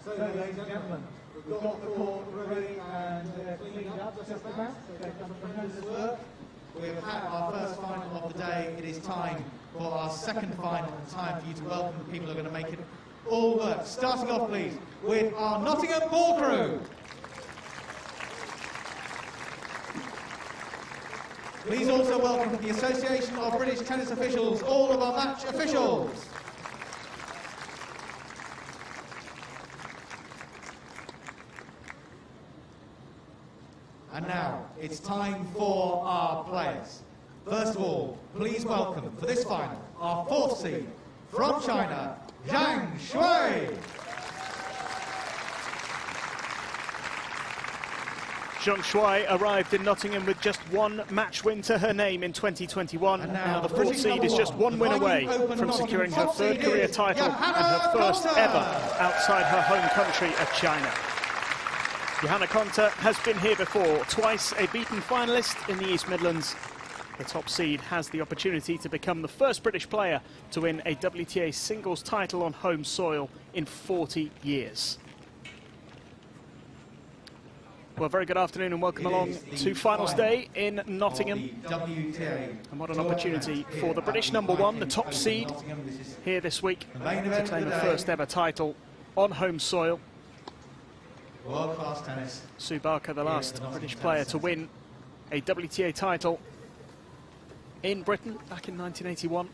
So, ladies and gentlemen, we've got the court ready and cleaned up just about. So they've done a tremendous work. We've had our first final of the day. It is time for our second final, and time for you to welcome the people who are going to make it all work. Starting off, please, with our Nottingham ball crew. Please also welcome the Association of British Tennis Officials, all of our match officials. And now, it's time for our players. First of all, please welcome for this final, our fourth seed, from China, Zhang Shuai. Zhang Shuai arrived in Nottingham with just one match win to her name in 2021. And now the fourth seed is just one win away from securing her third career title and her first ever outside her home country of China. Johanna Konta has been here before, twice a beaten finalist in the East Midlands. The top seed has the opportunity to become the first British player to win a WTA singles title on home soil in 40 years. Well, very good afternoon and welcome along to finals day in Nottingham. And what an opportunity for the British #1, the top seed, here this week to claim the first ever title on home soil. World-class tennis. Sue Barker, the last British player to win a WTA title in Britain back in 1981.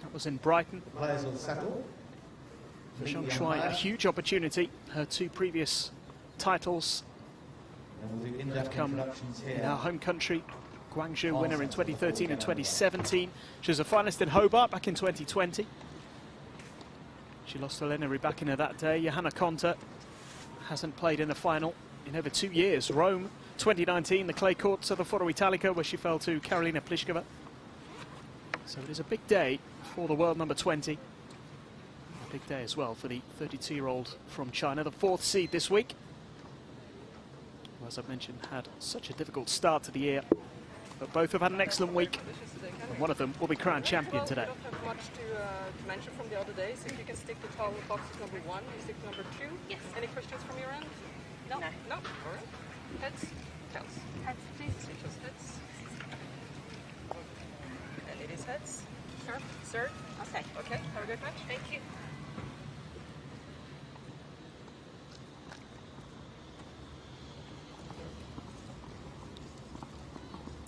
That was in Brighton. Players will settle. For Zhang Shuai, a huge opportunity. Her two previous titles have come in our home country. Guangzhou winner in 2013 and 2017. She was a finalist in Hobart back in 2020. She lost to Elena Rybakina that day. Johanna Konta hasn't played in the final in over 2 years. Rome 2019, the clay courts of the Foro Italico, where she fell to Karolina Pliskova. So it is a big day for the world #20. A big day as well for the 32-year-old from China, the fourth seed this week. Who, as I've mentioned, had such a difficult start to the year. But both have had an excellent week, and one of them will be crowned champion today. We don't have much to mention from the other days. If you can stick to tall boxes #1, you stick to #2. Yes. Any questions from your end? No. No? All right. Heads? Tails? Heads, please. Just heads. And it is heads. Sure. Sir? Okay. Okay. Have a good match. Thank you.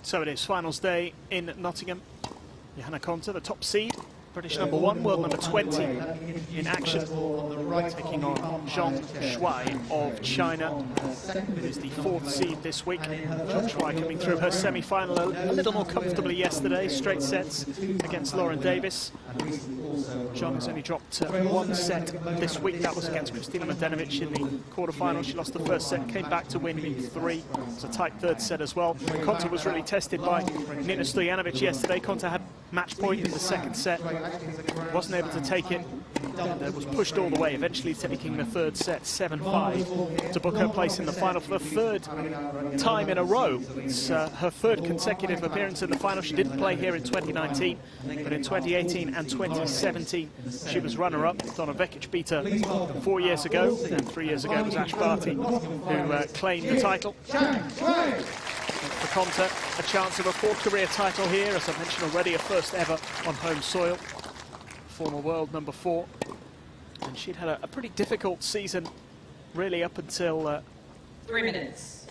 So it is finals day in Nottingham. Johanna Konta, the top seed, British #1, world #20 in action, taking on Zhang Shuai of China, who is the fourth seed this week. Zhang Shuai coming through her semi-final a little more comfortably yesterday, straight sets against Lauren Davis. Zhang has only dropped one set this week. That was against Kristina Mladenovic in the quarterfinal. She lost the first set, came back to win in 3. It was a tight third set as well. Konta was really tested by Nina Stojanovic yesterday. Konta had match point in the second set, wasn't able to take it, and was pushed all the way, eventually taking the third set 7-5 to book her place in the final for the third time in a row. It's her third consecutive appearance in the final. She didn't play here in 2019, but in 2018 and 2017 she was runner-up. Donna Vekic beat her 4 years ago, and 3 years ago it was Ash Barty who claimed the title. For Konta, a chance of a fourth career title here, as I mentioned already, a first ever on home soil. Former world #4, and she'd had a pretty difficult season, really, up until 3 minutes.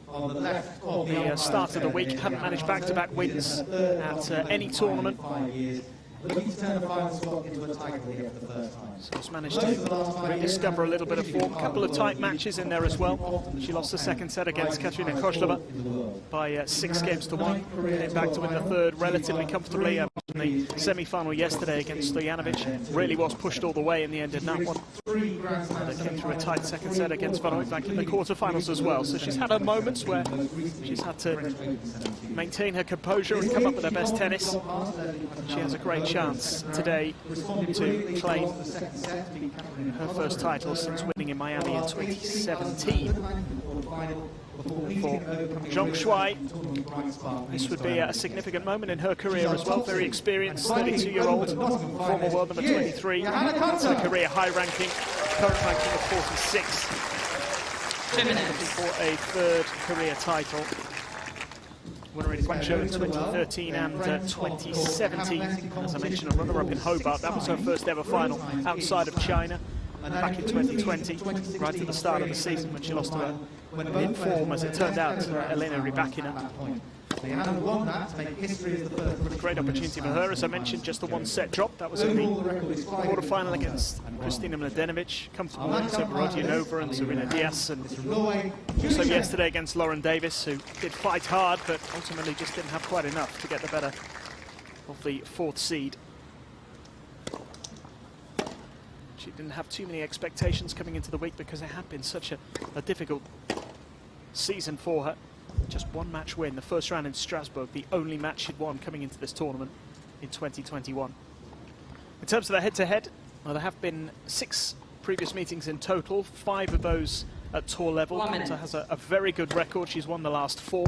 On the left of the start of the week. Hadn't managed back-to-back wins at any tournament. Looking to turn the final spot into a title here for the first time. So has managed to rediscover a little bit of form. A couple of tight matches in there as well. She lost the second set against Katerina Kozlova by 6 games to 1. Came back to win the third relatively comfortably. In the semi-final yesterday against Stojanovic, really was pushed all the way in the end in that one. They came through a tight second set against Van Uytvanck in the quarterfinals as well. So she's had her moments where she's had to maintain her composure and come up with her best tennis. She has a great chance today to claim her first title since winning in Miami in 2017. For Zhang Shuai, this would be a significant moment in her career as well. Very experienced, 32-year-old, former world #23. It's a career high ranking. current ranking of 46. Looking for a third career title. Winner in Guangzhou in 2013 and 2017. As I mentioned, a runner-up in Hobart. That was her first ever final outside of China. And back in 2020, right at the start of the season, when she lost to her mid-form, as it turned out, Elena Rybakina. Great opportunity for her. As I mentioned, just a one-set drop. That was in the quarterfinal against Kristina Mladenovic. Comfortable wins over Rodionova and Serena Diaz. And also yesterday against Lauren Davis, who did fight hard, but ultimately just didn't have quite enough to get the better of the 4th seed. She didn't have too many expectations coming into the week because it had been such a difficult season for her. Just one match win, the first round in Strasbourg, the only match she'd won coming into this tournament in 2021. In terms of the head-to-head, well, there have been 6 previous meetings in total, 5 of those at tour level. Konta has a very good record. She's won the last 4.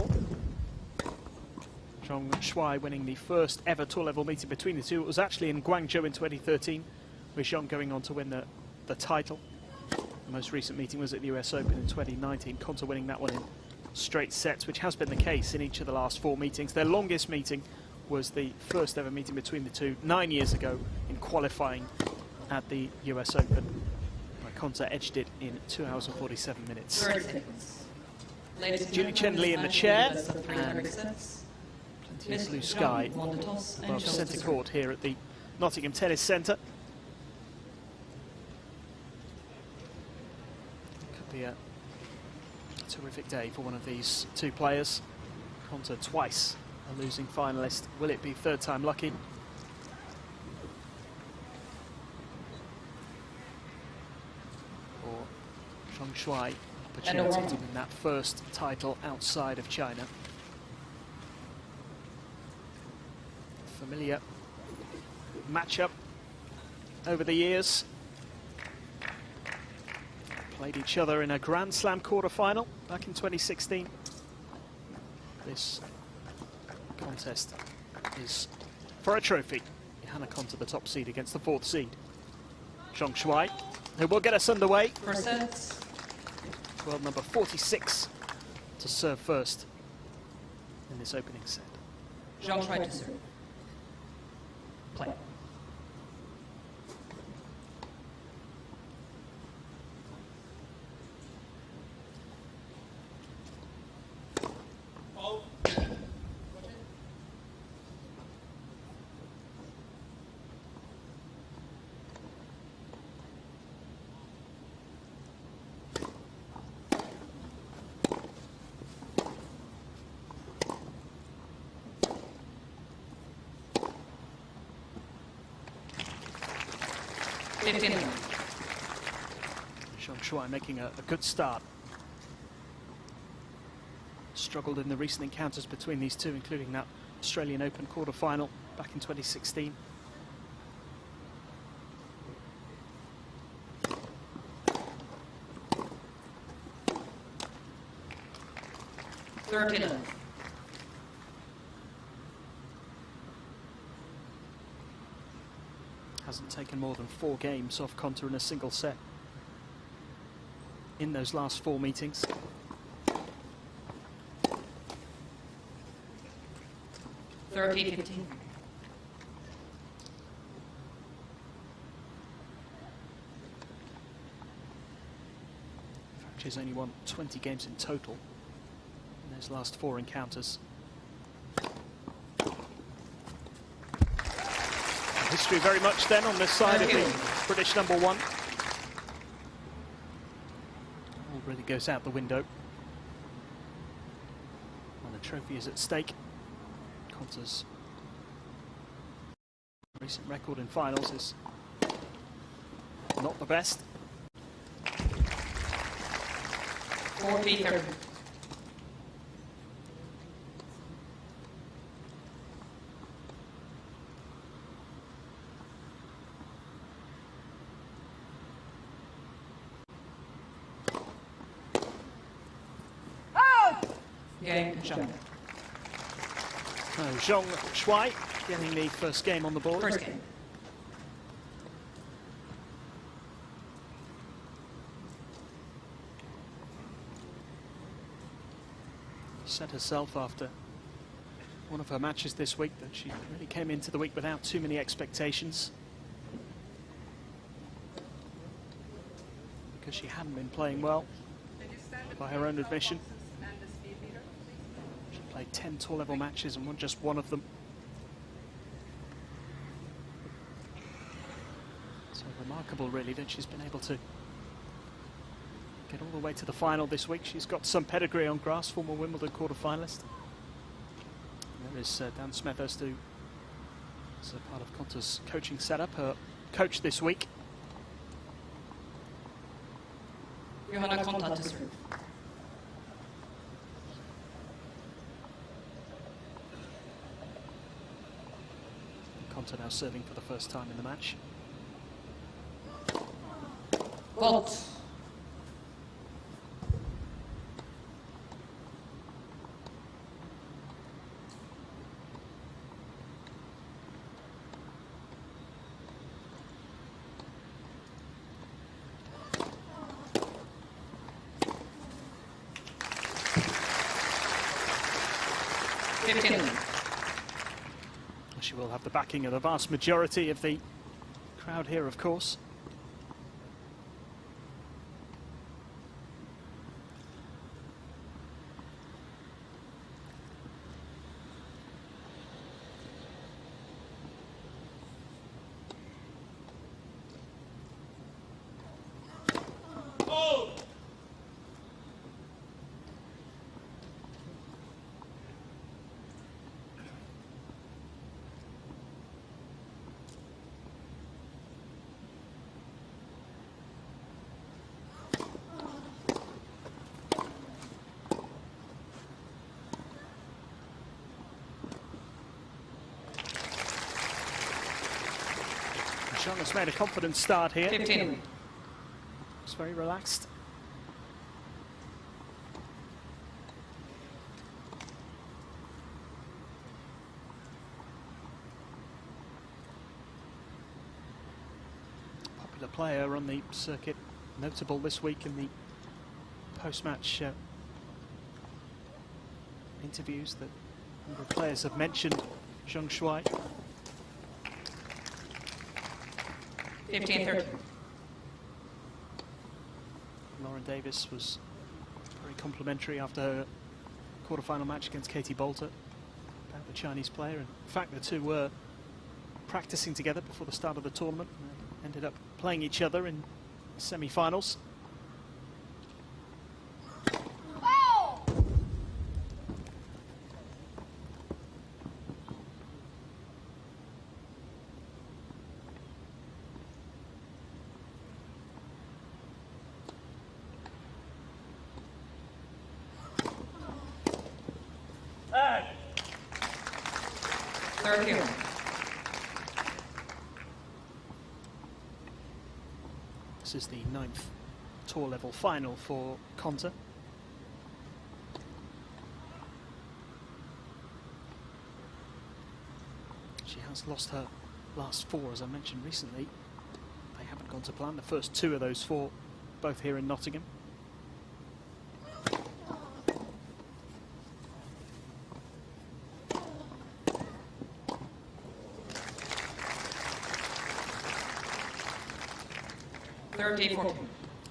Zhang Shuai winning the first ever tour level meeting between the two. It was actually in Guangzhou in 2013, with Zhang going on to win the title. The most recent meeting was at the US Open in 2019, Konta winning that one in straight sets, which has been the case in each of the last 4 meetings. Their longest meeting was the first ever meeting between the two 9 years ago in qualifying at the US Open. Konta edged it in 2 hours and 47 minutes. Julie Chen Lee in the chair, and plenty of blue sky above centre court here at the Nottingham Tennis Centre. Could be a terrific day for one of these two players. Konta twice a losing finalist. Will it be 3rd time lucky? Or Zhang Shuai, opportunity to win that first title outside of China. Familiar matchup over the years. Played each other in a Grand Slam quarter-final back in 2016. This contest is for a trophy. Johanna Konta, the top seed, against the 4th seed. Zhang Shuai, who will get us underway. World number 46 to serve first in this opening set. Zhang Shuai to serve. Play. Zhang Shuai making a good start. Struggled in the recent encounters between these two, including that Australian Open quarter-final back in 2016. Hasn't taken more than 4 games off Konta in a single set in those last 4 meetings. $13-15. In fact, she's only won 20 games in total in those last 4 encounters. History very much then on this side of the British number 1. All really goes out the window. And the trophy is at stake. Konta's recent record in finals is not the best. 4-3. Game, Zhang. Zhang Shuai getting the first game on the board. First game. said herself after one of her matches this week that she really came into the week without too many expectations, because she hadn't been playing well, by her own admission. She played 10 tour level matches and won just one of them. So remarkable really that she's been able to get all the way to the final this week. She's got some pedigree on grass, former Wimbledon quarter-finalist. There is Dan Smethurst, who is a part of Konta's coaching setup, her coach this week. Johanna Konta to serve. Konta now serving for the first time in the match. Vault. She will have the backing of the vast majority of the crowd here, of course. Zhang has made a confident start here. 15. It's very relaxed. Popular player on the circuit, notable this week in the post-match interviews that a number of players have mentioned Zhang Shuai. 15-13. Lauren Davis was very complimentary after her quarter-final match against Katie Bolter about the Chinese player. And in fact, the two were practicing together before the start of the tournament and ended up playing each other in semi-finals. This is the 9th tour level final for Konta. She has lost her last 4, as I mentioned recently. They haven't gone to plan. The first 2 of those 4, both here in Nottingham.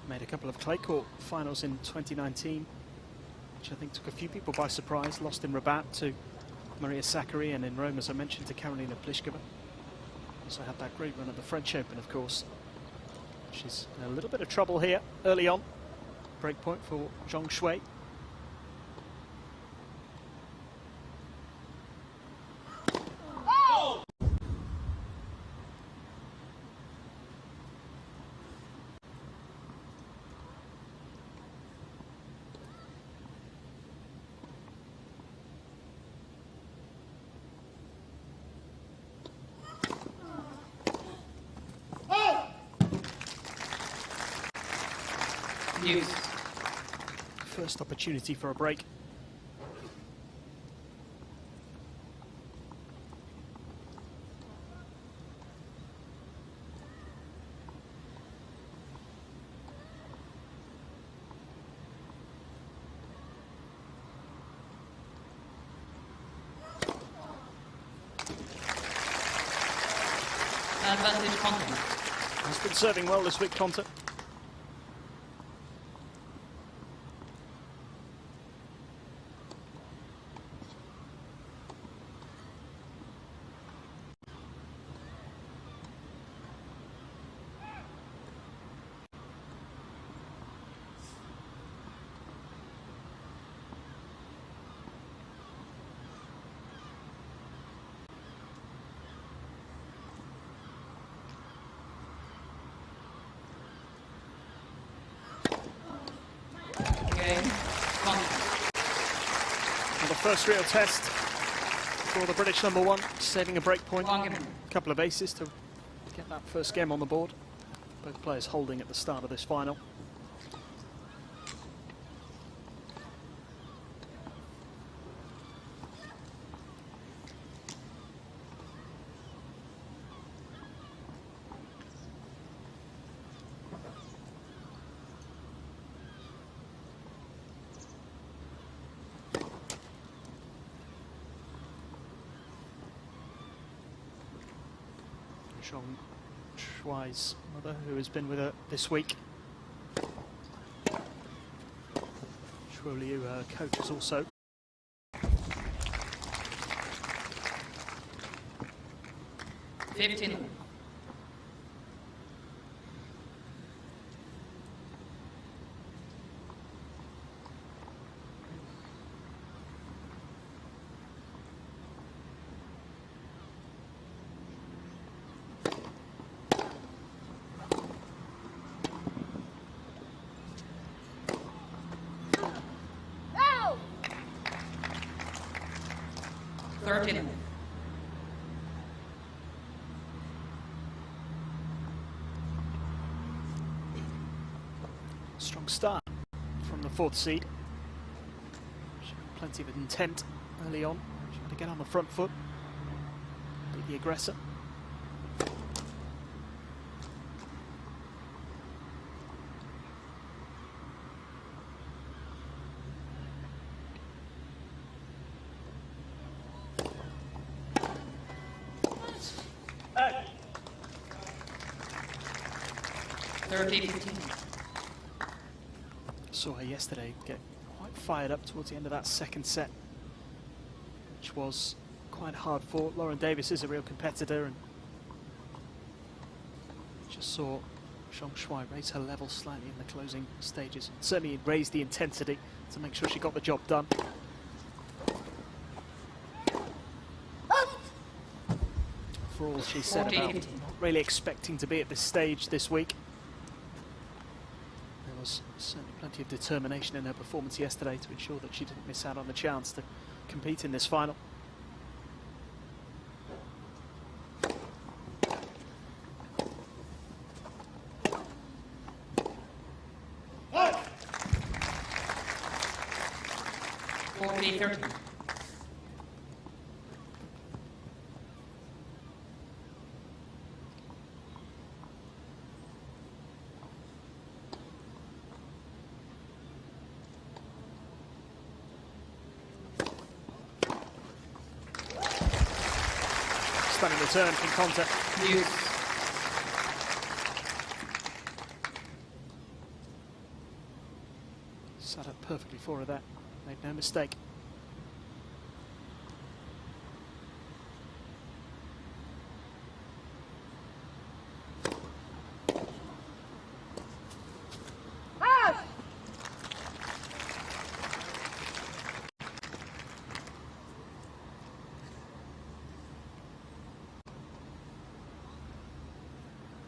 Made a couple of clay court finals in 2019, which I think took a few people by surprise. Lost in Rabat to Maria Sakkari, and in Rome, as I mentioned, to Karolina Pliskova. Also had that great run at the French Open, of course. She's in a little bit of trouble here early on. Break point for Zhang Shuai. First opportunity for a break. Advantage Konta. Has been serving well this week, Konta. The first real test for the British number one, saving a break point. A couple of aces to get that first game on the board. Both players holding at the start of this final. Zhang Shuai's mother, who has been with her this week. Shuai Liu, her coach, is also. $15. Strong start from the fourth seed. Plenty of intent early on. Trying to get on the front foot. Be the aggressor. Saw her yesterday get quite fired up towards the end of that second set, which was quite hard fought. Lauren Davis is a real competitor, and just saw Zhang Shuai raise her level slightly in the closing stages. Certainly raised the intensity to make sure she got the job done. For all she said about not really expecting to be at this stage this week, there was certainly plenty of determination in her performance yesterday to ensure that she didn't miss out on the chance to compete in this final. Stunning return from Konta. Set up perfectly for her there. Made no mistake.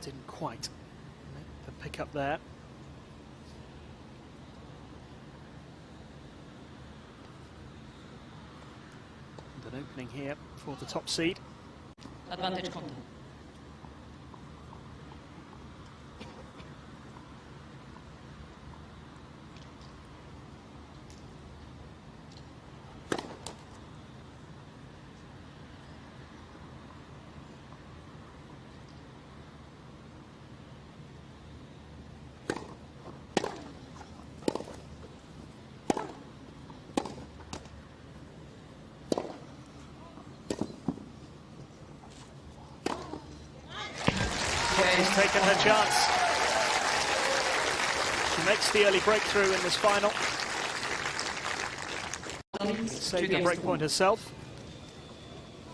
Didn't quite make the pick up there. And an opening here for the top seed. Advantage Konta. taken her chance. She makes the early breakthrough in this final. Saved the breakpoint herself.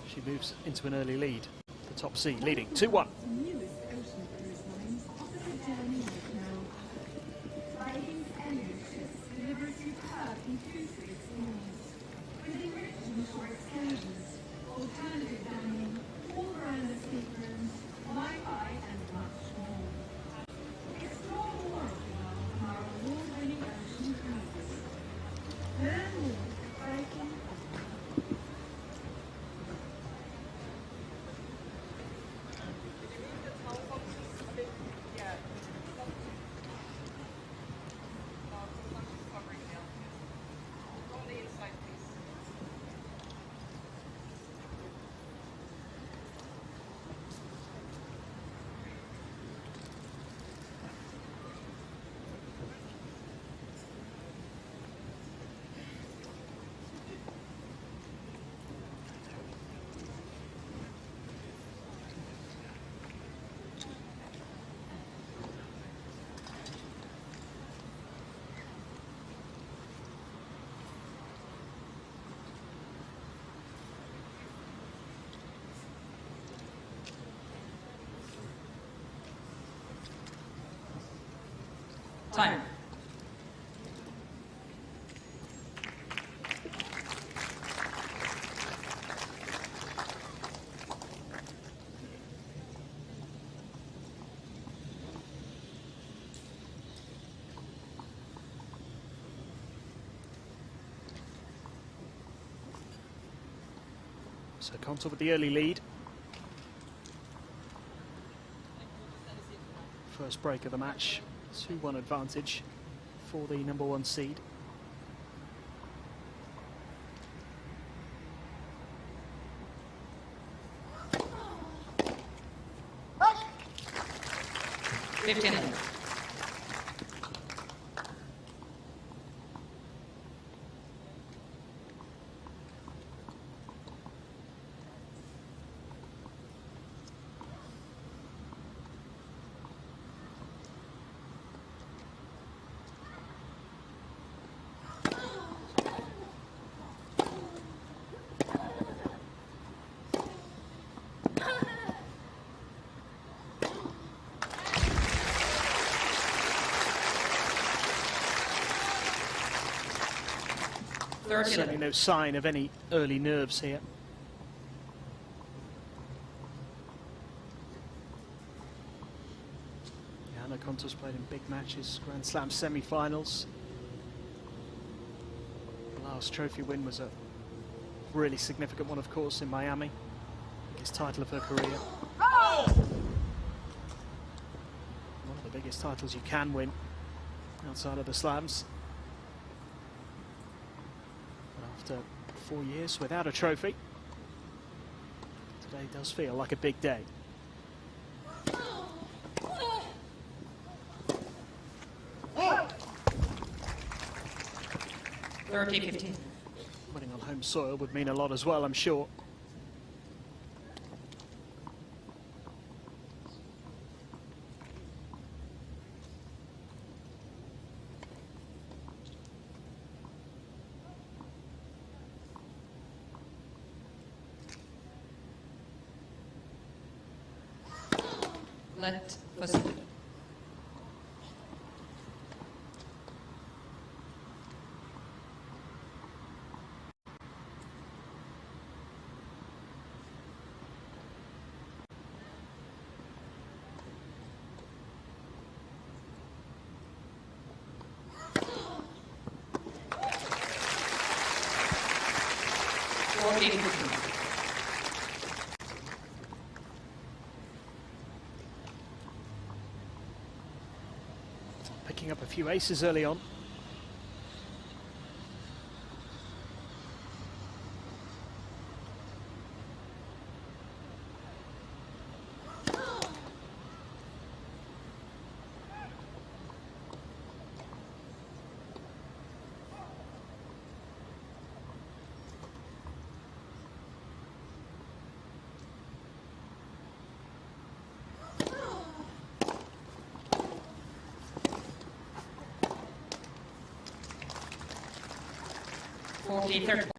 She moves into an early lead. The top seed leading 2-1. Time. So Konta with the early lead. First break of the match. 2-1 advantage for the #1 seed. Certainly no sign of any early nerves here. Johanna Konta's played in big matches, Grand Slam semi-finals. The last trophy win was a really significant one, of course, in Miami. Biggest title of her career. One of the biggest titles you can win outside of the slams. After 4 years without a trophy, today does feel like a big day. Winning on home soil would mean a lot as well, I'm sure. Let proceed. Picking up a few aces early on. Faulty, 30 points.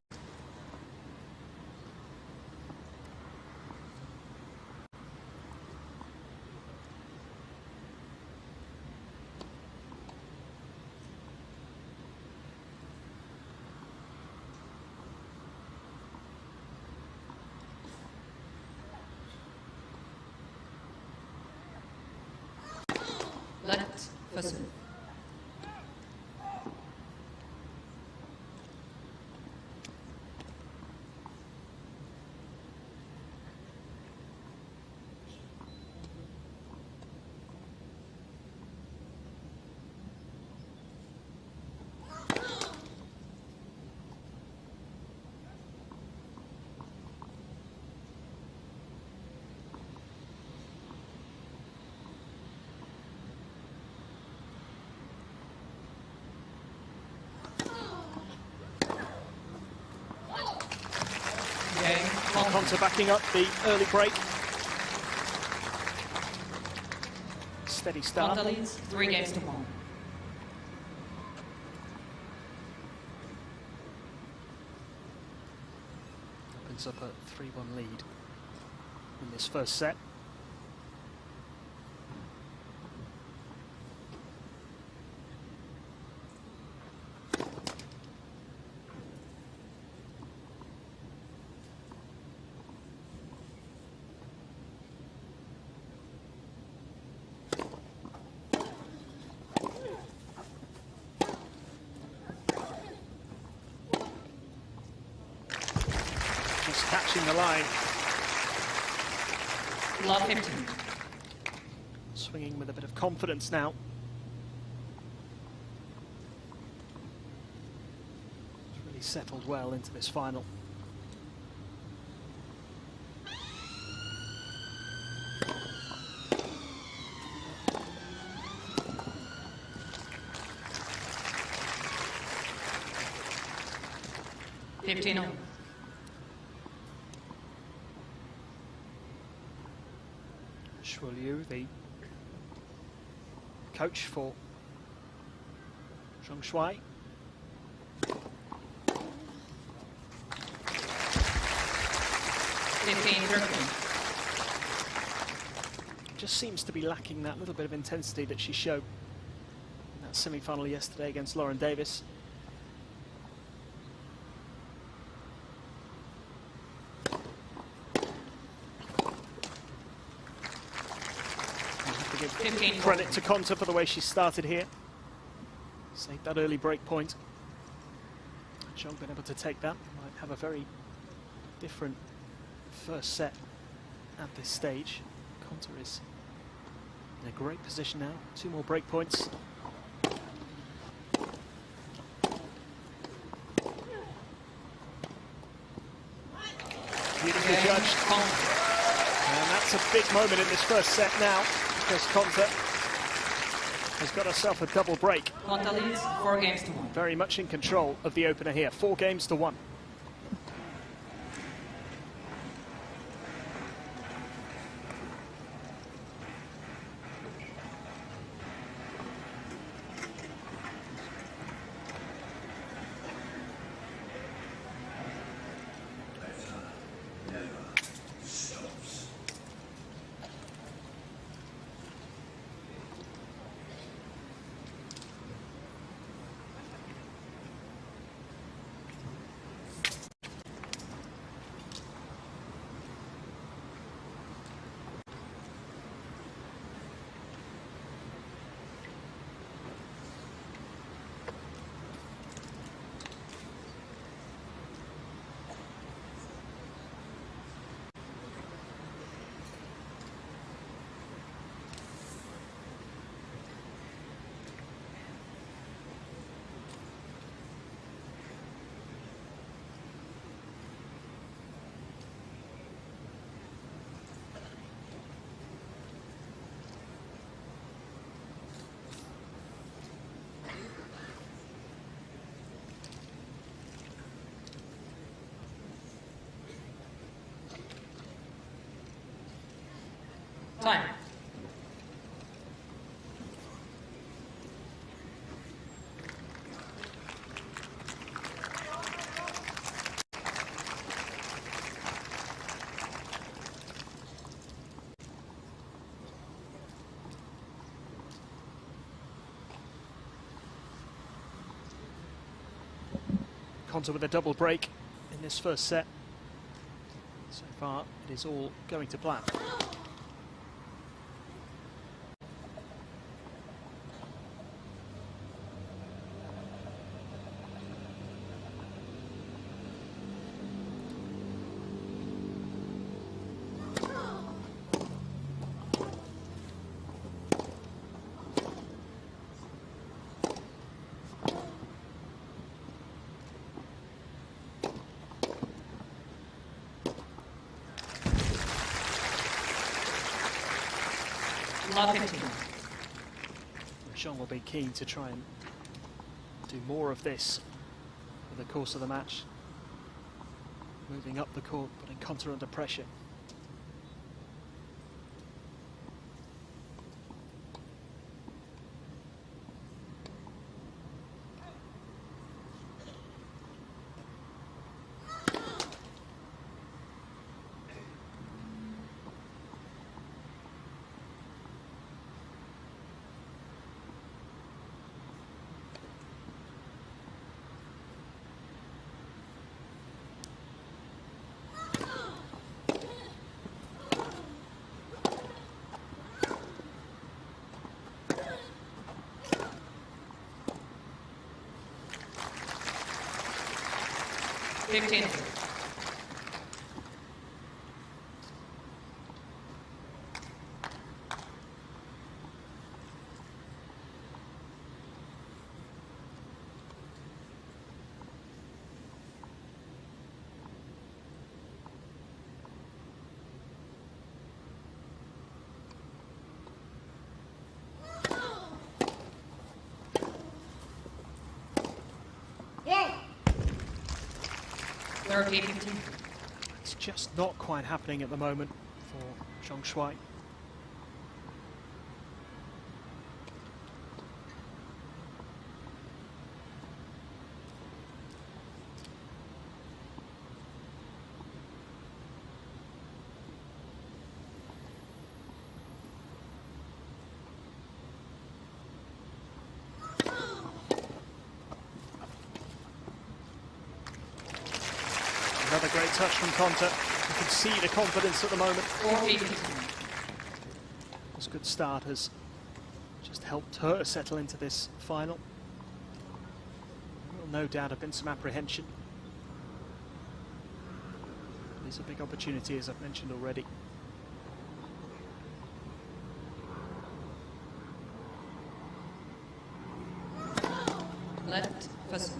Let Fasu. Konta backing up the early break. Steady start. Konta leads 3 games to 1. Opens up a 3-1 lead in this first set. Just catching the line. Love 15. Swinging with a bit of confidence now. It's really settled well into this final. Shuai, the coach for Zhang Shuai. Just seems to be lacking that little bit of intensity that she showed in that semi-final yesterday against Lauren Davis. Credit to Konta for the way she started here. Saved that early break point. Zhang been able to take that. Might have a very different first set at this stage. Konta is in a great position now. 2 more break points. Beautifully judged. And that's a big moment in this first set now, because Konta has got herself a double break. Konta leads 4 games to 1. Very much in control of the opener here. 4 games to 1. Time. Konta with a double break in this first set. So far, it is all going to plan. Zhang will be keen to try and do more of this over the course of the match. Moving up the court, putting Konta under pressure. It's just not quite happening at the moment for Zhang Shuai. Another great touch from Konta. You can see the confidence at the moment. This good start has just helped her settle into this final. There will no doubt have been some apprehension. It is a big opportunity, as I've mentioned already. Left first.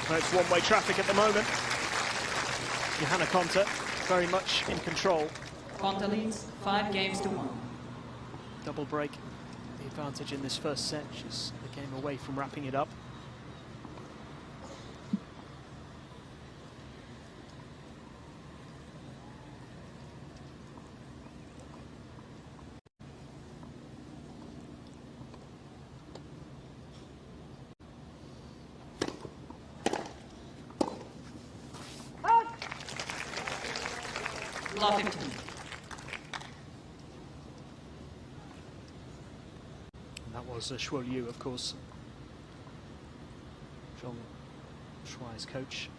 So it's one-way traffic at the moment. Johanna Konta very much in control. Konta leads 5-1. Double break, the advantage in this first set. She's the game away from wrapping it up. Love 15. And that was Shuai, of course. Zhang Shuai's coach.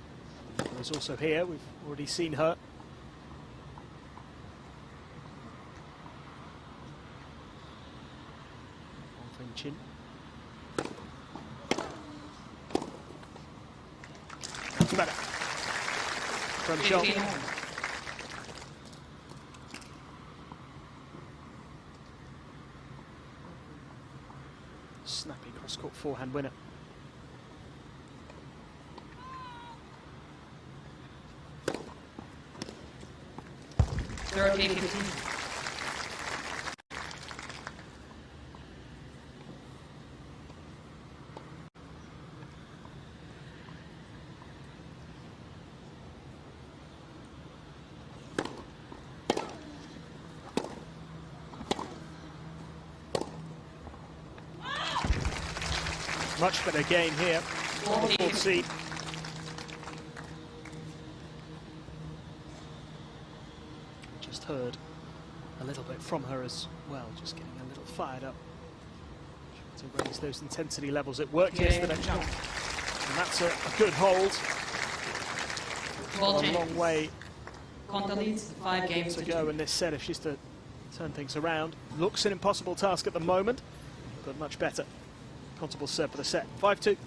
Is also here. We've already seen her. Wang Chin. Better from Zhang. Snappy cross-court forehand winner. Much better game here on the fourth seed. Just heard a little bit from her as well, just getting a little fired up. Trying to raise those intensity levels. It worked yesterday. And that's a good hold. A long way Konta leads 5 games to go in this set if she's to turn things around. Looks an impossible task at the moment, but much better. Konta will serve for the set. 5-2.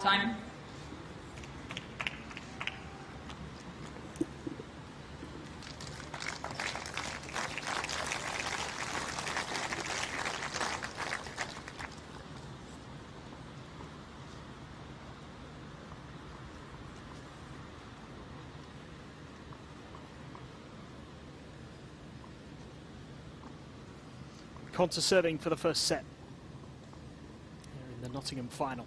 Time. Konta serving for the first set here in the Nottingham final.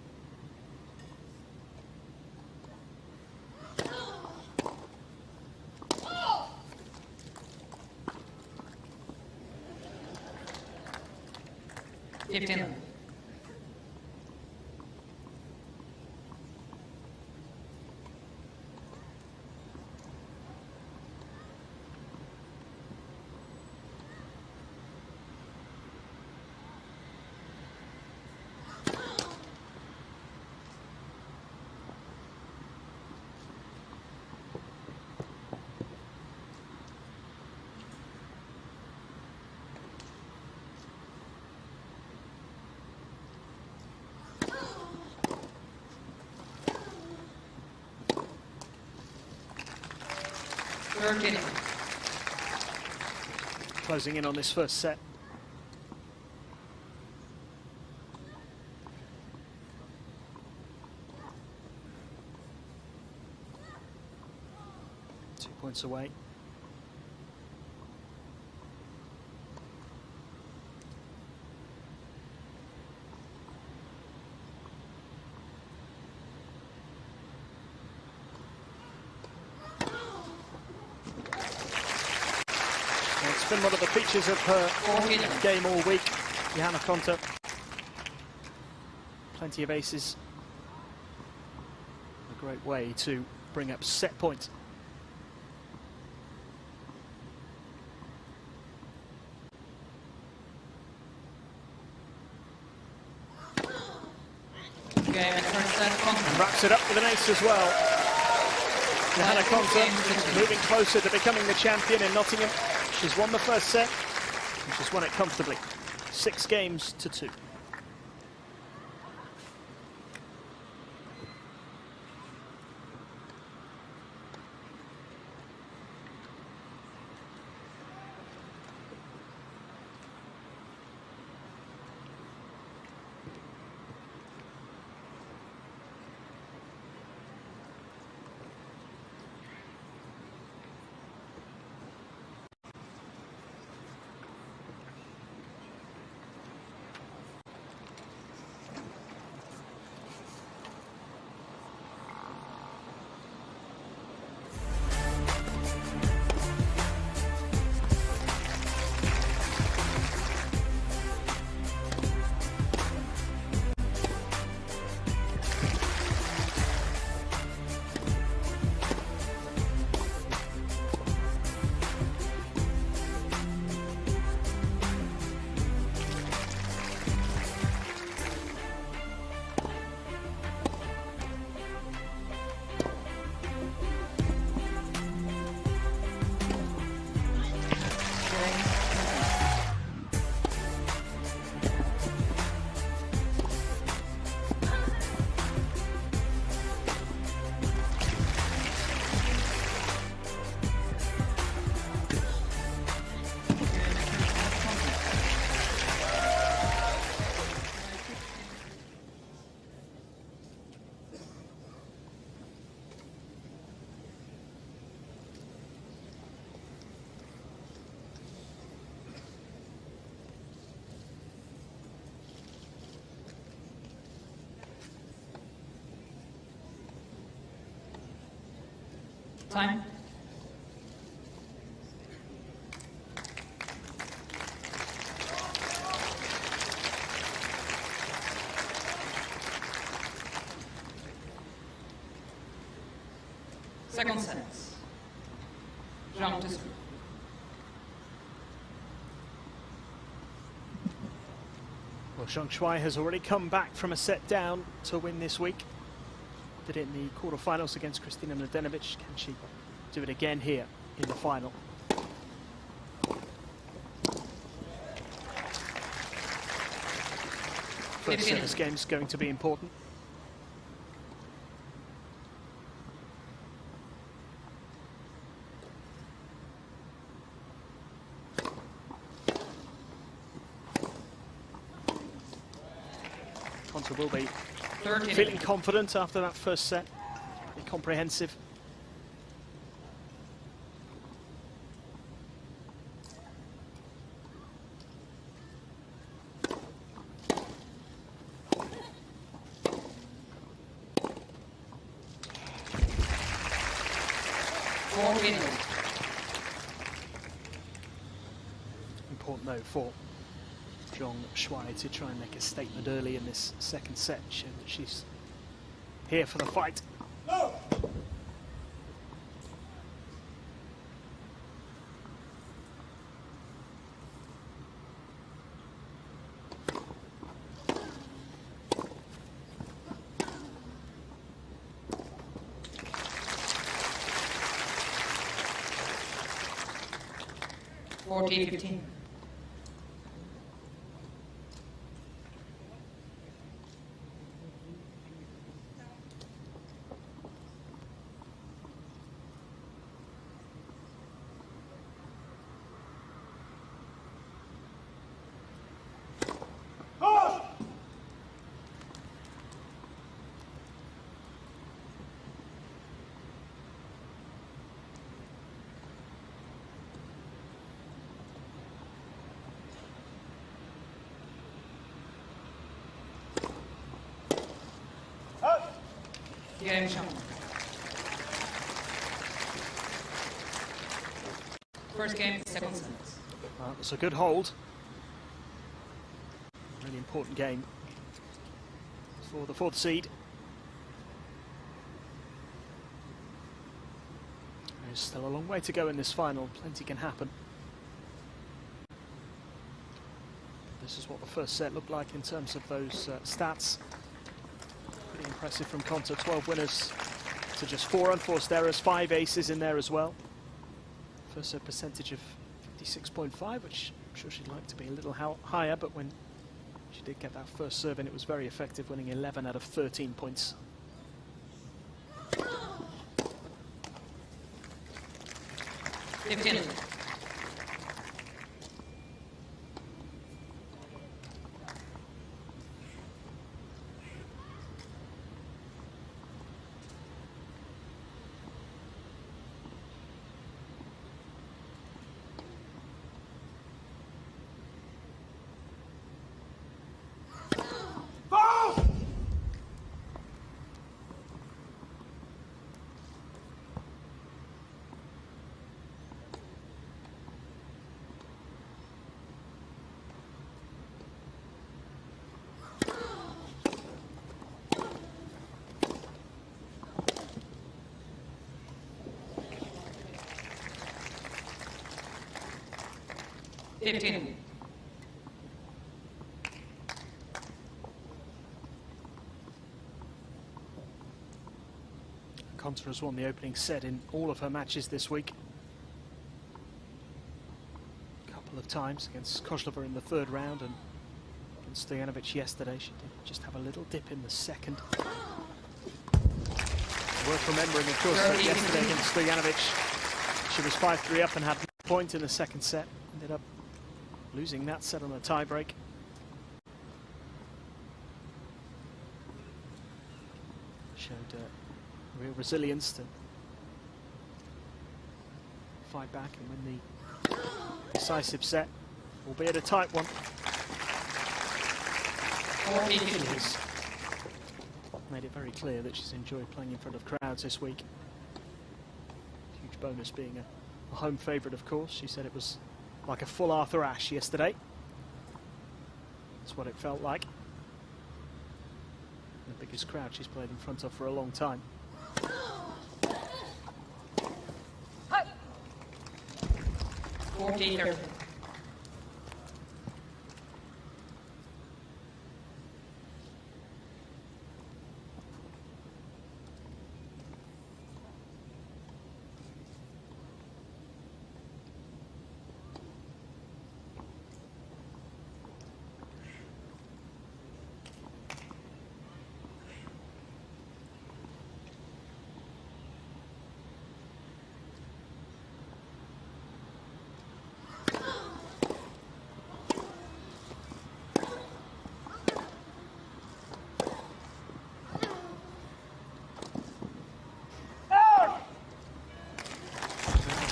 Closing in on this first set. Two points away. It's been one of the features of her game all week, Johanna Konta. Plenty of aces. A great way to bring up set points. And wraps it up with an ace as well. Johanna Konta moving closer to becoming the champion in Nottingham. She's won the first set, and she's won it comfortably. 6 games to 2. Time. Second set. Zhang to serve. Well, Shuai has already come back from a set down to win this week. Did it in the quarterfinals against Kristina Mladenovic. Can she do it again here in the final? First service game is going to be important. Konta will be feeling confident after that first set. Be comprehensive. Important though for Shuai to try and make a statement early in this second set, show that she's here for the fight. No. $14-15. Game shown. First game, second set. That was a good hold. Really important game for the fourth seed. There's still a long way to go in this final. Plenty can happen. This is what the first set looked like in terms of those stats. Pretty impressive from Konta. 12 winners to just 4 unforced errors, 5 aces in there as well. First serve percentage of 56.5, which I'm sure she'd like to be a little higher, but when she did get that first serve in, it was very effective, winning 11 out of 13 points. Konta has won the opening set in all of her matches this week. A couple of times against Kozlova in the third round and against Stojanovic yesterday. She did just have a little dip in the second. Worth remembering, of course, that yesterday against Stojanovic, she was 5-3 up and had a point in the second set. Ended up losing that set on a tie break. Showed real resilience to fight back and win the decisive set, albeit a tight one. She's made it very clear that she's enjoyed playing in front of crowds this week. huge bonus being a home favourite, of course. She said it was like a full Arthur Ashe yesterday. That's what it felt like. The biggest crowd she's played in front of for a long time. 40-30.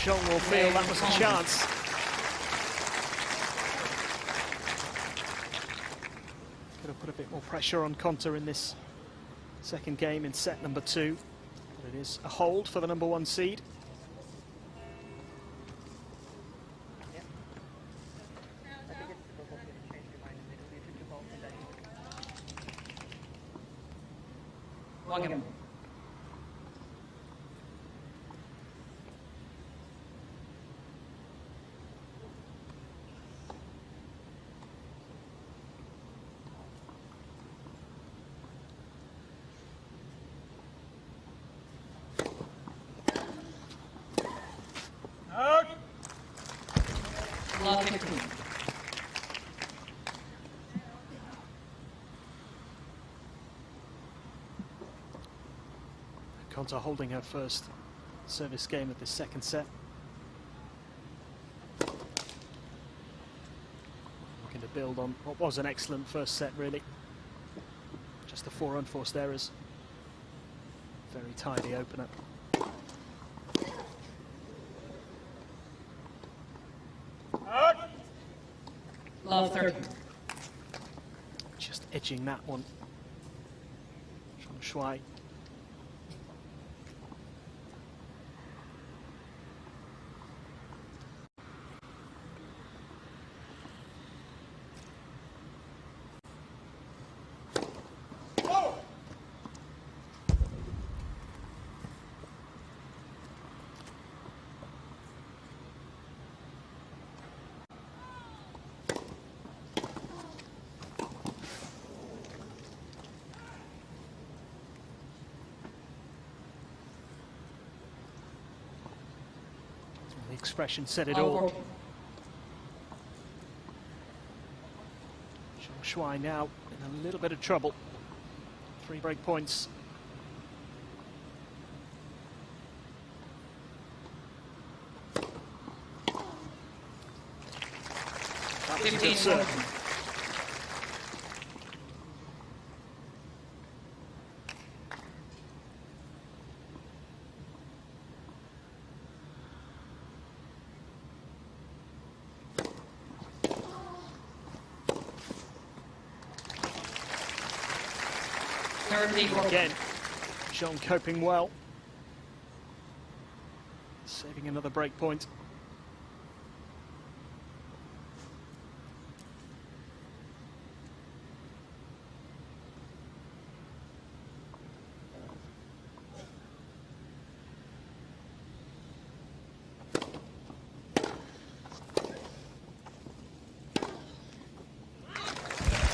Zhang will feel that was a chance. Going to put a bit more pressure on Konta in this second game in set number 2. But it is a hold for the number 1 seed. One. Love 15. Konta holding her first service game of this second set. Looking to build on what was an excellent first set, really. Just the 4 unforced errors. Very tidy opener. Love 30. Just edging that one. From Shuai. The expression said it all. Shuai now in a little bit of trouble. 3 break points. That was a good serve. Again, Zhang coping well. Saving another break point.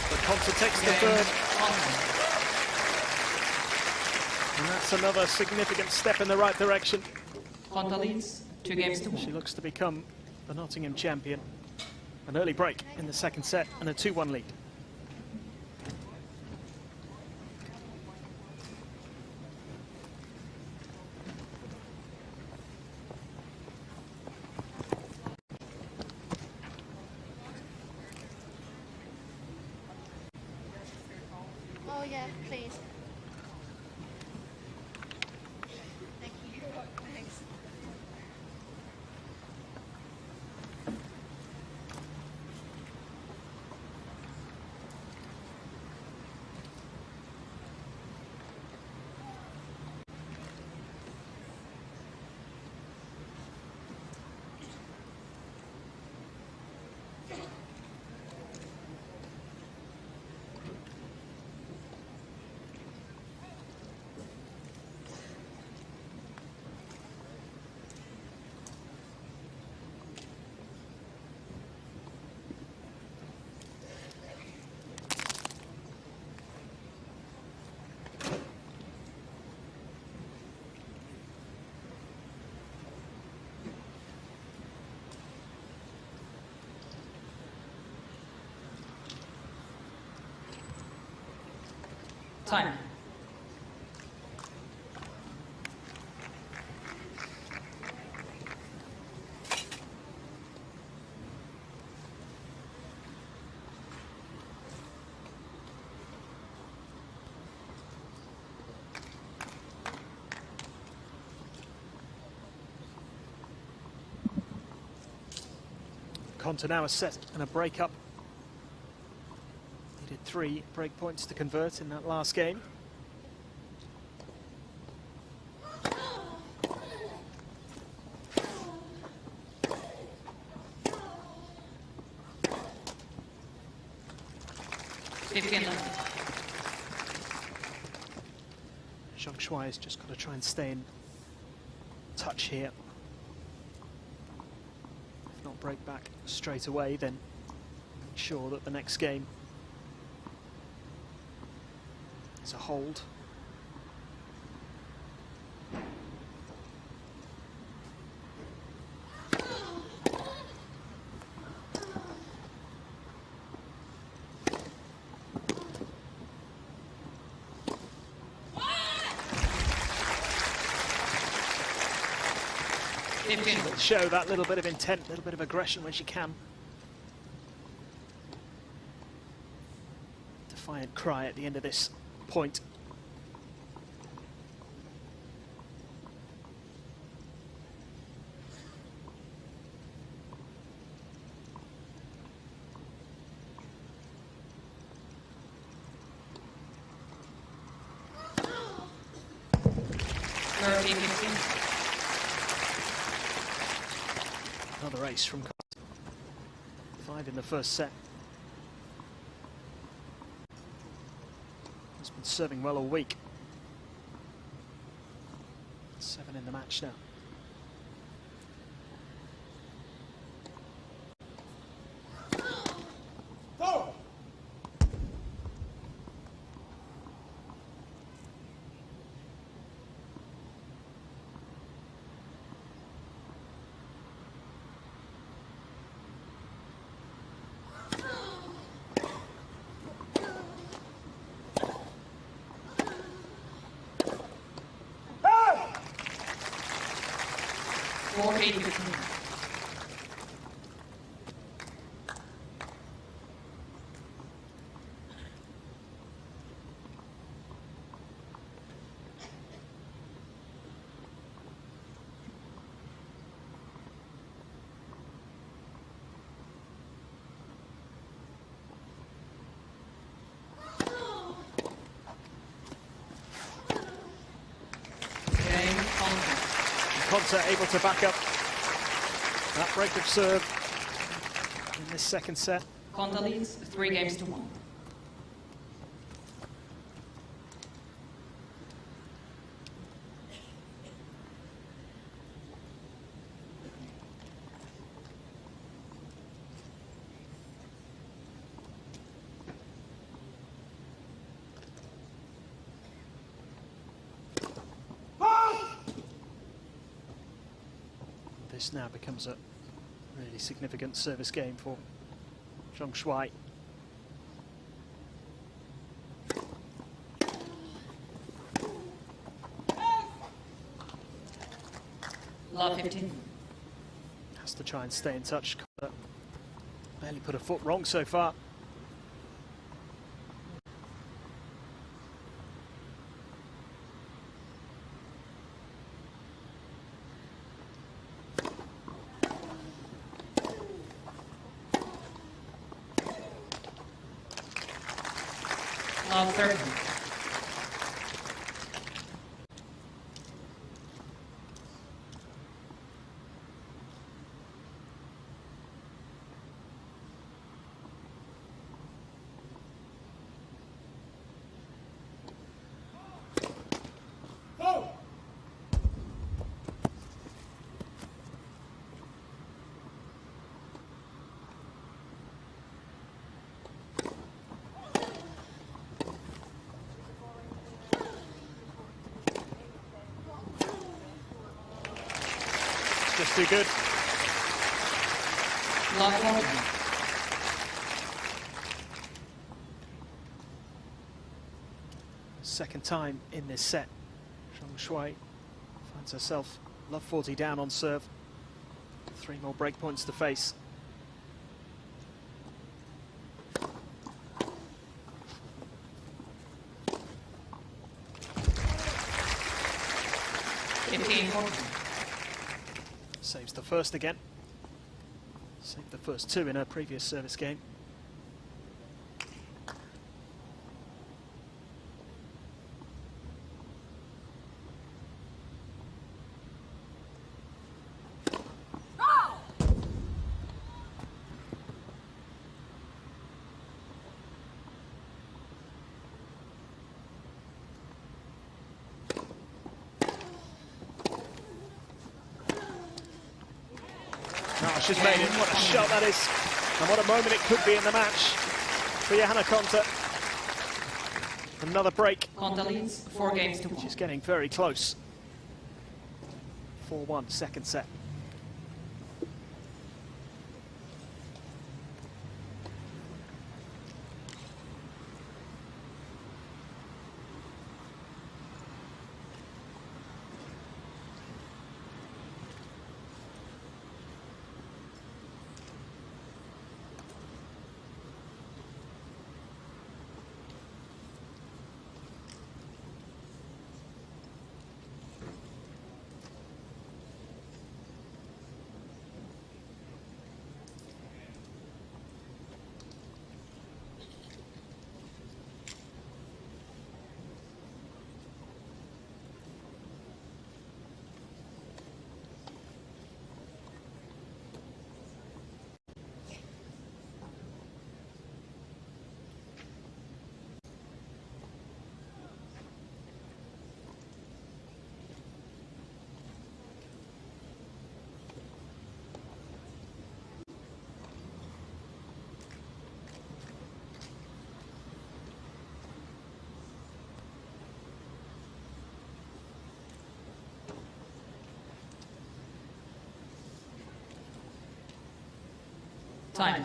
But Konta takes the third. And that's another significant step in the right direction. Konta leads 2 games to 1. She looks to become the Nottingham champion. An early break in the second set and a 2-1 lead. Oh yeah, please. Thank you. Thanks. Time. Konta now a set and a break up. Needed 3 break points to convert in that last game. Zhang Shuai has just got to try and stay in touch here. If not break back straight away, then make sure that the next game is a hold. Show that little bit of intent, little bit of aggression when she can. Defiant cry at the end of this point. Another ace from Konta. 5 in the first set. He's been serving well all week. 7 in the match now. Konta able to back up that break of serve in this second set. Konta leads 3-1. This now becomes a really significant service game for Zhang Shuai. Love 15. Has to try and stay in touch. Barely put a foot wrong so far. Love 30. Just too good. Love 40. Second time in this set. Zhang Shuai finds herself love 40 down on serve. 3 more break points to face. Saves the first again. Saved the first 2 in her previous service game. She's made it. What a shot that is, and what a moment it could be in the match for Johanna Konta. Another break. Konta leads 4 games to 1. She's getting very close. 4-1, second set. Time.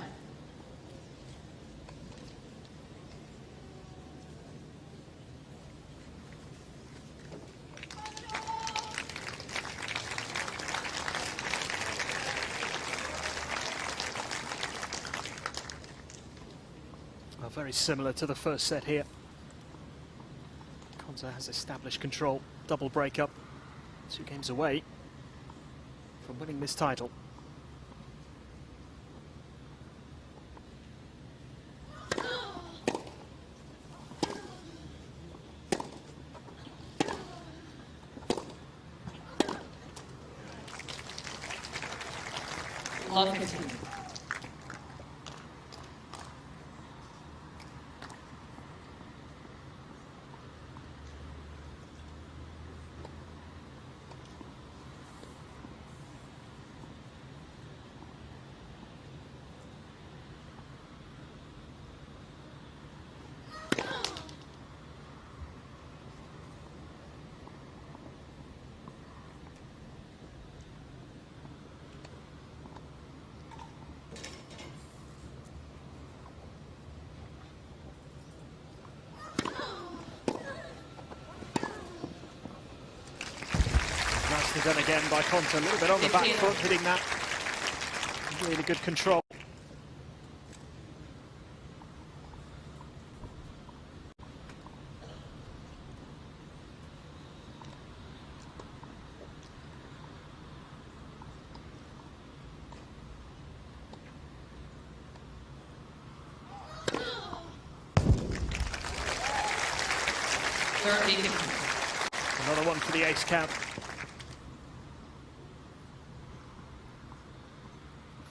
Well, very similar to the first set here. Konta has established control, double breakup, 2 games away from winning this title. Love 15. Nicely done again by Konta, a little bit on the back foot, hitting that. Really good control. Another one for the ace count.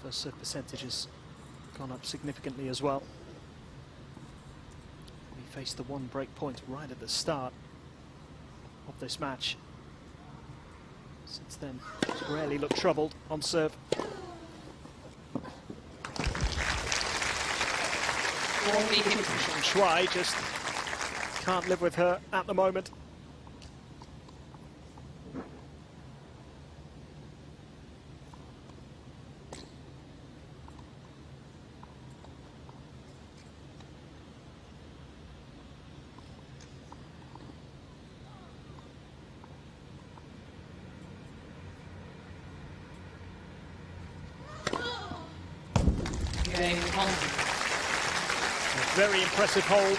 First serve percentage has gone up significantly as well. We faced the 1 break point right at the start of this match. Since then, she's rarely looked troubled on serve. Shuai just can't live with her at the moment. Game on. A very impressive hold.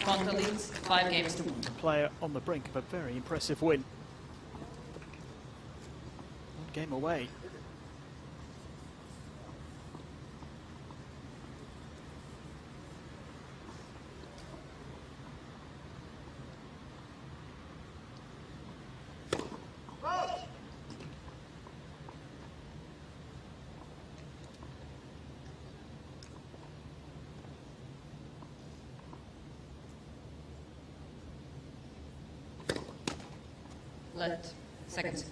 Konta leads 5 games to 1. Player on the brink of a very impressive win. One game away. Let seconds.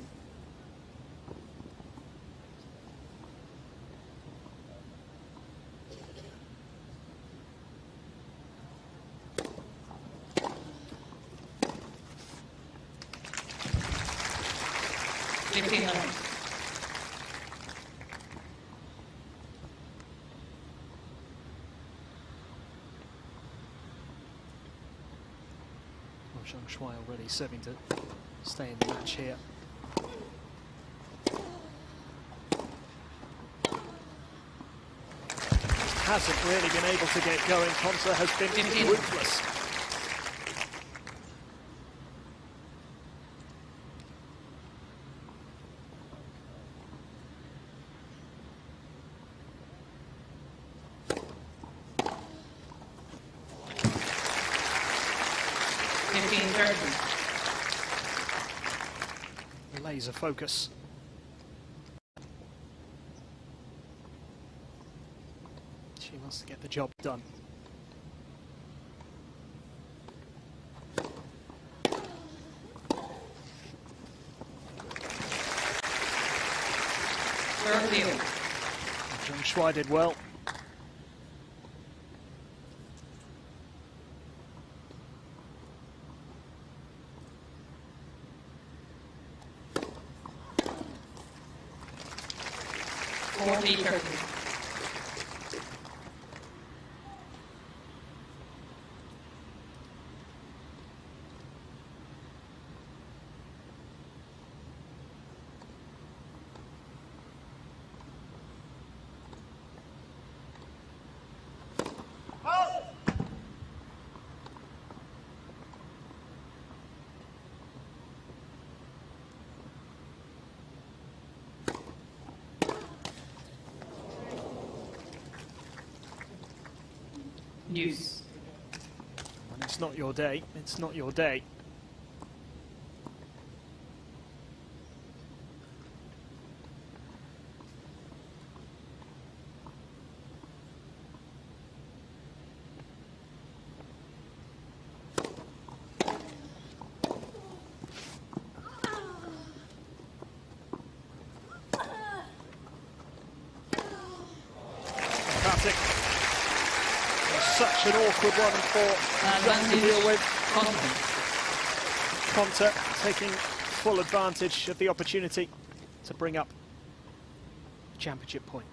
Zhang Shuai already serving to stay in the match here. Hasn't really been able to get going. Konta has been ruthless. Laser focus. She wants to get the job done. Zhang Shuai did well. News. When it's not your day, it's not your day. Fantastic. Such an awkward one for Zhang to deal with. Konta taking full advantage of the opportunity to bring up the championship point.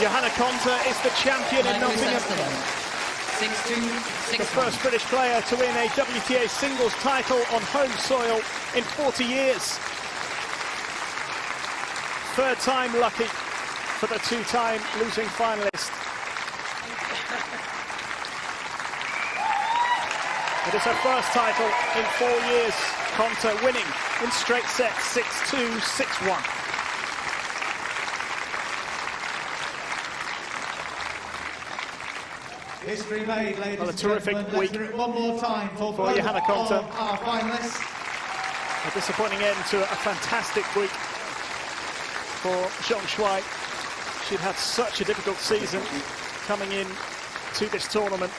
Johanna Konta is the champion in Nottingham. The first British player to win a WTA singles title on home soil in 40 years. Third time lucky for the two-time losing finalist. It is her first title in 4 years. Konta winning in straight sets 6-2, 6-1. History made, ladies Well, a and terrific gentlemen. week Let's do it one more time for Johanna Konta. our finalists. A disappointing end to a fantastic week for Zhang Shuai. She'd had such a difficult season coming in to this tournament.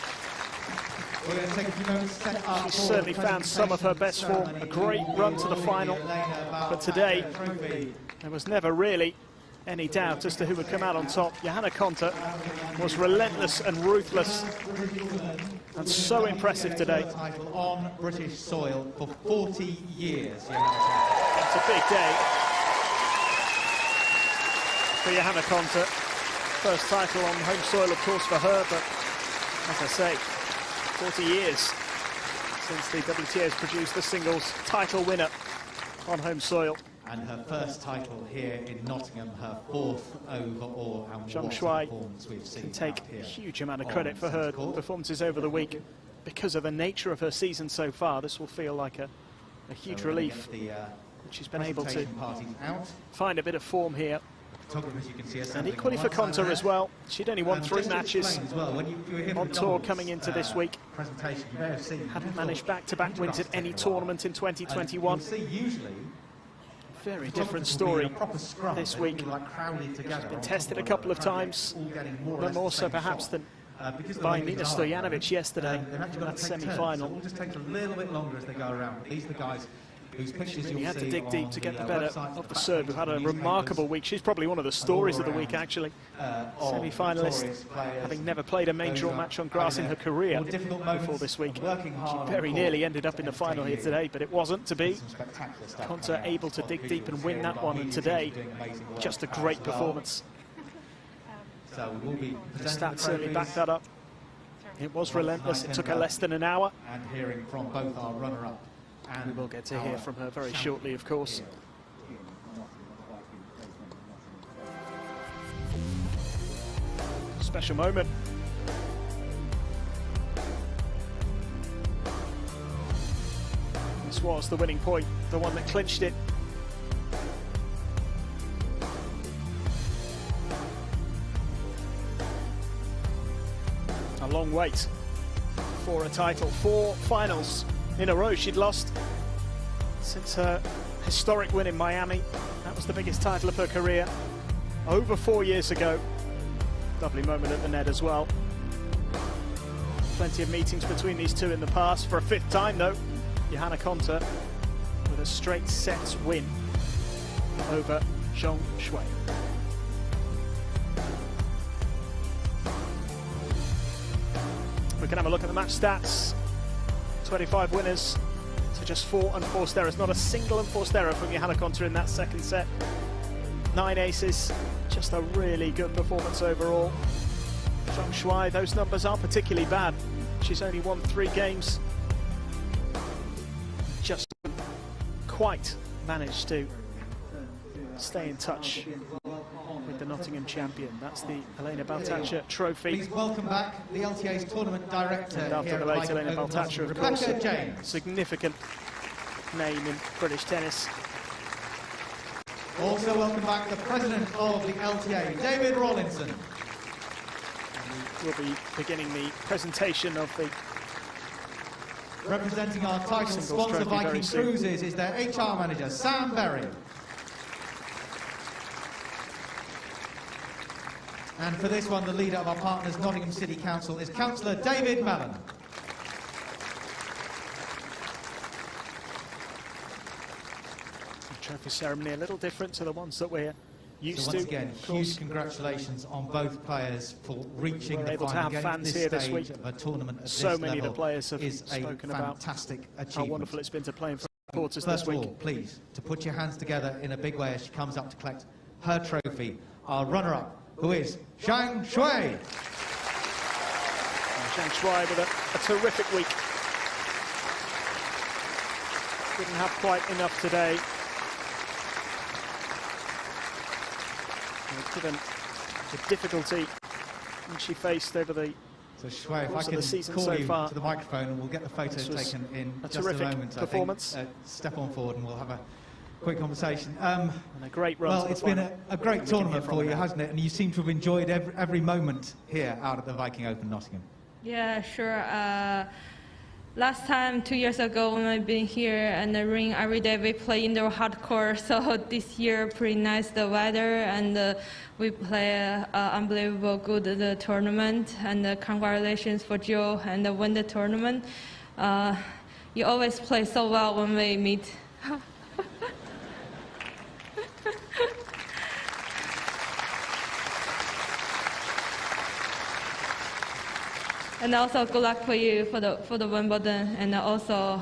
We're going to take a few moments to set up She for certainly the found some of her best form. ceremony. A great run to the final. But today, there was never really any doubt as to who would come out on top. Johanna Konta was relentless and ruthless and so impressive today. Title on British soil for 40 years. It's a big day for Johanna Konta. First title on home soil, of course, for her, but as I say, 40 years since the WTA has produced the singles title winner on home soil. And her first title here in Nottingham, her fourth overall. And Zhang what Shuai performance we've seen can take here a huge amount of credit for on her centre court. performances over the week. Because of the nature of her season so far, this will feel like a huge So we're gonna relief. get the, She's been able to presentation parties out. find a bit of form here. Photographers you can see And assembling equally on for one side Konta there. as well. She'd only won 3 Just to matches explain as well, when you were here for on the tour doubles, coming into this week. Presentation, you may have seen Hadn't managed back-to-back wins at any tournament in 2021. You'll see usually Very different photographers will be story in a proper scrum. this They'll be, week. like, crowded together Been on tested top a couple of one another, times, all getting more or no less more the so same perhaps shot. than Because of the by way Nina these are, Stojanovic yesterday they're actually in going that to take turns, so semi-final. we'll just take a little bit longer as they go around. These are the guys whose pictures Really you'll had to see dig deep on to get the the better websites, of the back Serb, who pages had of a newspapers, remarkable week. She's probably one of the stories of the week, around, actually. of Semi-finalist, notorious players, having never played a main those draw who match are on grass in having her a career more difficult moments before this week. of working hard She on very court nearly ended up in the to final here entertain you. today, but it wasn't to be. Some spectacular stuff Konta coming out. able to Spot dig deep and visuals win here that of one, our and media today, team doing amazing work just a as great well. performance. So we will be The presenting stats certainly back trophies that up. It was relentless. It took her less than an hour. and hearing from both our runner-up and We will get to hear our from her very champion shortly, of course. here. Special moment. This was the winning point, the one that clinched it. A long wait for a title. 4 finals in a row she'd lost since her historic win in Miami. That was the biggest title of her career over 4 years ago. Lovely moment at the net as well. Plenty of meetings between these two in the past. For a 5th time though, Johanna Konta with a straight sets win over Zhang Shuai. We can have a look at the match stats. 25 winners to just 4 unforced errors. Not a single unforced error from Johanna Konta in that second set. 9 aces. Just a really good performance overall. Zhang Shuai, those numbers are particularly bad. She's only won 3 games. Just quite managed to stay in touch with the Nottingham champion. That's the Elena Baltacha trophy. Please welcome back the LTA's tournament director. And after here the at late Viking Elena Open Baltacha, of Rebecca course, James. significant name in British tennis. Also welcome back the president of the LTA, David Rawlinson. We'll be beginning the presentation of the Representing our title Singles sponsor trophy very Viking soon. Cruises is their HR manager, Sam Berry. And for this one, the leader of our partners, Nottingham City Council, is Councillor David Mellon. The trophy ceremony, a little different to the ones that we're used So once to. again, Of course, huge congratulations on both players for reaching We're the able to final. have Getting to fans this here this stage week. of a tournament at So this many of the level players have is a spoken about fantastic how achievement. wonderful it's been to play in front of supporters this First of week. all, please, to put your hands together in a big way as she comes up to collect her trophy, our runner-up, who is Zhang Shuai. Zhang Shuai with a terrific week. Didn't have quite enough today. And given the difficulty that she faced over the So Shuai, if I course of can the season call so you far, to the microphone and we'll get the photo this was taken in a just a terrific moment. performance. I think, step on forward and we'll have a quick conversation. and a great run. Well, to the it's been final. a great We can hear tournament from for her you, now. hasn't it? And you seem to have enjoyed every moment here out at the Viking Open Nottingham. Yeah, sure. Last time, 2 years ago, when I've been here and the ring every day, we play indoor hardcore. So this year, pretty nice the weather, and we play unbelievable good the tournament. And congratulations for Joe and win the tournament. You always play so well when we meet. And also good luck for you for the Wimbledon. And also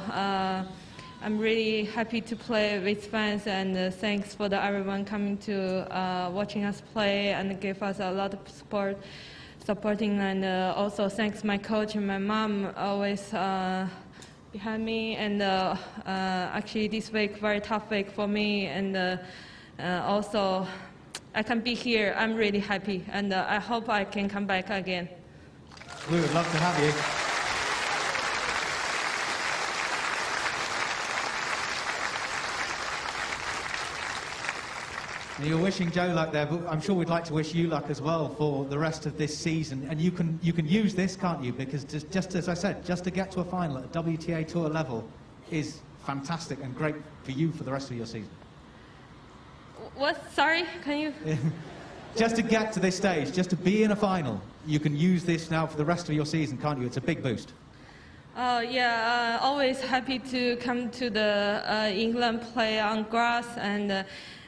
I'm really happy to play with fans, and thanks for everyone coming to watching us play and give us a lot of supporting. And also thanks my coach and my mom always behind me. And actually this week very tough week for me, and also I can be here. I'm really happy, and I hope I can come back again. We would love to have you. You're wishing Joe luck there, but I'm sure we'd like to wish you luck as well for the rest of this season. And you can use this, can't you? Because just as I said, just to get to a final at WTA Tour level is fantastic and great for you for the rest of your season. What? Sorry, can you? Just to get to this stage, just to be in a final, you can use this now for the rest of your season, can't you? It's a big boost. Oh yeah, always happy to come to the England play on grass, and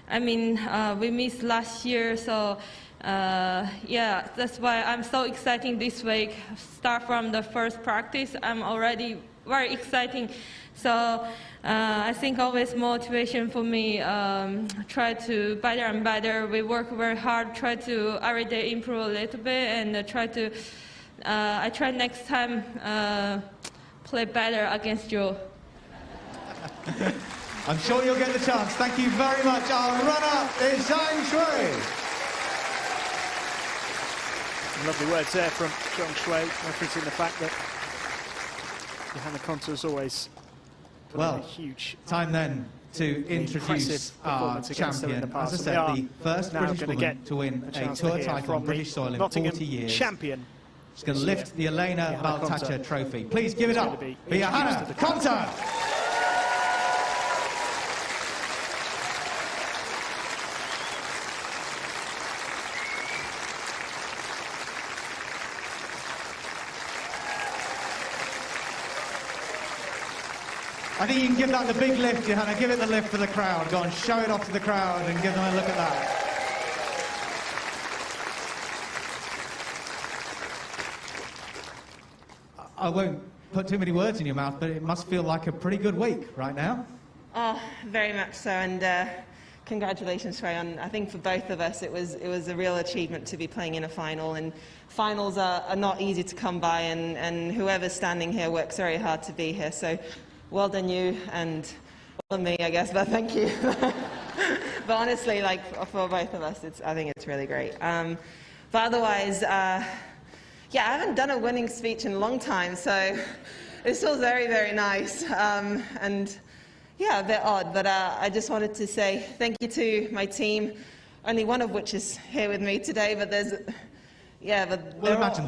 I mean we missed last year, so yeah, that's why I'm so excited this week. Start from the first practice, I'm already very exciting. So I think always motivation for me. Try to better and better. We work very hard. Try to every day improve a little bit, and try to. I try next time play better against you. I'm sure you'll get the chance. Thank you very much. Our runner-up is Zhang Shuai. Lovely words there from Zhang Shuai, referencing the fact that Johanna Konta is always well, a huge time then to introduce our champion. As I said, the first British woman to win a tour title on British soil in 40 years. Champion. She's going to lift the Elena Baltacha trophy. Please give it up for Johanna Konta. I think you can give that the big lift, Johanna. Give it the lift for the crowd. Go and show it off to the crowd and give them a look at that. I won't put too many words in your mouth, but it must feel like a pretty good week right now. Oh, very much so, and congratulations, Shuai. I think for both of us it was a real achievement to be playing in a final, and finals are not easy to come by, and whoever's standing here works very hard to be here. So well done you, and well done me, I guess, but thank you. But honestly, like, for both of us, I think it's really great. But otherwise, yeah, I haven't done a winning speech in a long time, so it feels very, very nice. And yeah, a bit odd, but I just wanted to say thank you to my team, only one of which is here with me today, but there's, yeah, but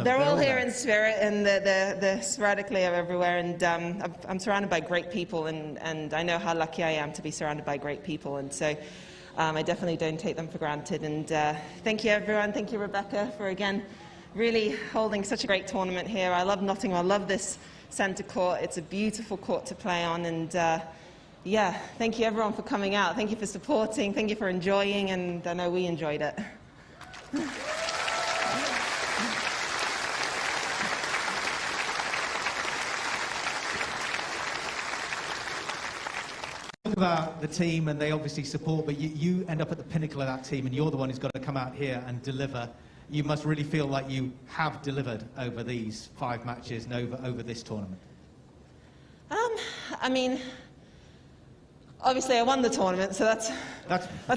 they're all here in spirit, and they're sporadically everywhere, and I'm surrounded by great people, and I know how lucky I am to be surrounded by great people, and so I definitely don't take them for granted. And thank you, everyone. Thank you, Rebecca, for again really holding such a great tournament here. I love Nottingham. I love this centre court. It's a beautiful court to play on, and yeah, thank you, everyone, for coming out. Thank you for supporting. Thank you for enjoying, and I know we enjoyed it. Talk about the team, and they obviously support, but you end up at the pinnacle of that team, and you're the one who's got to come out here and deliver. You must really feel like you have delivered over these 5 matches and over this tournament. I mean, obviously I won the tournament, so that's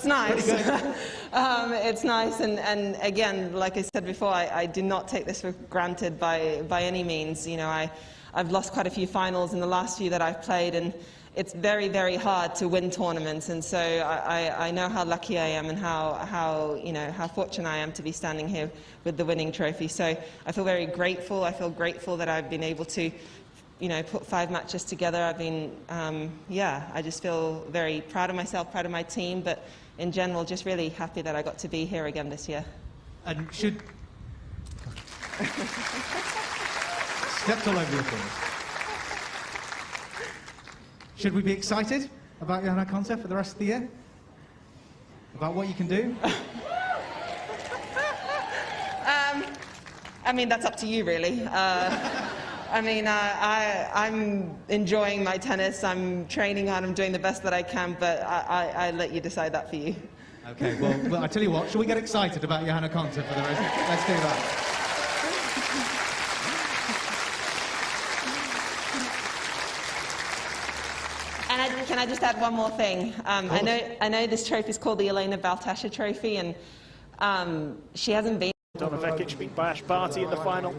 nice. It's nice, and again, like I said before, I do not take this for granted by any means. You know, I've lost quite a few finals in the last few that I've played, and it's very, very hard to win tournaments, and so I know how lucky I am, and how fortunate I am to be standing here with the winning trophy. So I feel very grateful. I feel grateful that I've been able to, put 5 matches together. I've been, yeah, I just feel very proud of myself, proud of my team, but in general, just really happy that I got to be here again this year. And stepped all over your things. Should we be excited about Johanna Konta for the rest of the year? About what you can do? I mean, that's up to you, really. I mean, I'm enjoying my tennis. I'm training hard. I'm doing the best that I can, but I let you decide that for you. Okay, well, I tell you what, shall we get excited about Johanna Konta for the rest? Let's do that. And can I just add one more thing? I know this trophy is called the Elena Baltasha Trophy, and she hasn't been. Donovekic beat by Ash Barty in the final.